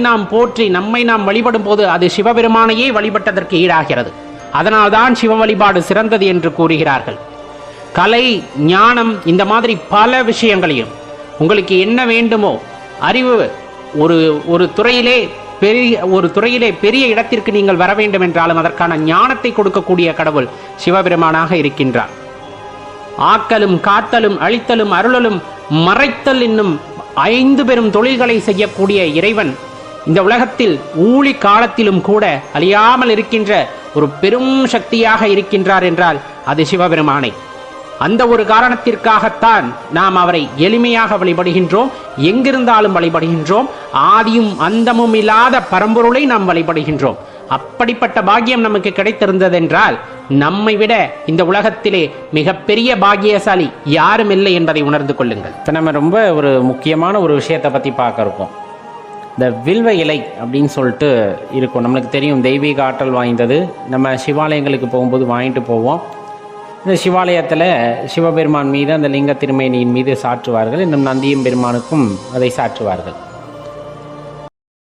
நாம் போற்றி நம்மை நாம் வழிபடும் போது அது சிவபெருமானையே வழிபட்டதற்கு ஈடாகிறது. அதனால்தான் சிவ வழிபாடு சிறந்தது என்று கூறுகிறார்கள். கலை, ஞானம், இந்த மாதிரி பல விஷயங்களையும் உங்களுக்கு என்ன வேண்டுமோ அறிவு, ஒரு துறையிலே பெரிய இடத்திற்கு நீங்கள் வர வேண்டும் என்றாலும் அதற்கான ஞானத்தை கொடுக்கக்கூடிய கடவுள் சிவபெருமானாக இருக்கின்றார். ஆக்கலும் காத்தலும் அழித்தலும் அருளலும் மறைத்தல் என்னும் 5 பெரும் தொழில்களை செய்யக்கூடிய இறைவன் இந்த உலகத்தில் ஊழி காலத்திலும் கூட அழியாமல் இருக்கின்ற ஒரு பெரும் சக்தியாக இருக்கின்றார் என்றால் அது சிவபெருமானை. அந்த ஒரு காரணத்திற்காகத்தான் நாம் அவரை எளிமையாக வழிபடுகின்றோம், எங்கிருந்தாலும் வழிபடுகின்றோம். ஆதியும் அந்தமும் இல்லாத பரம்பொருளை நாம் வழிபடுகின்றோம். அப்படிப்பட்ட பாக்கியம் நமக்கு கிடைத்திருந்ததென்றால் நம்மை விட இந்த உலகத்திலே மிகப்பெரிய பாக்கியசாலி யாரும் இல்லை என்பதை உணர்ந்து கொள்ளுங்கள். இப்போ நம்ம ரொம்ப ஒரு முக்கியமான ஒரு விஷயத்தை பற்றி பார்க்க இருக்கோம். இந்த வில்வ இலை அப்படின்னு சொல்லிட்டு இருக்கும். நம்மளுக்கு தெரியும், தெய்வீக ஆற்றல் வாய்ந்தது. நம்ம சிவாலயங்களுக்கு போகும்போது வாங்கிட்டு போவோம். இந்த சிவாலயத்தில் சிவபெருமான் மீது அந்த லிங்க திருமேனியின் மீது சாற்றுவார்கள். இன்னும் நந்தியம் பெருமானுக்கும் அதை சாற்றுவார்கள்.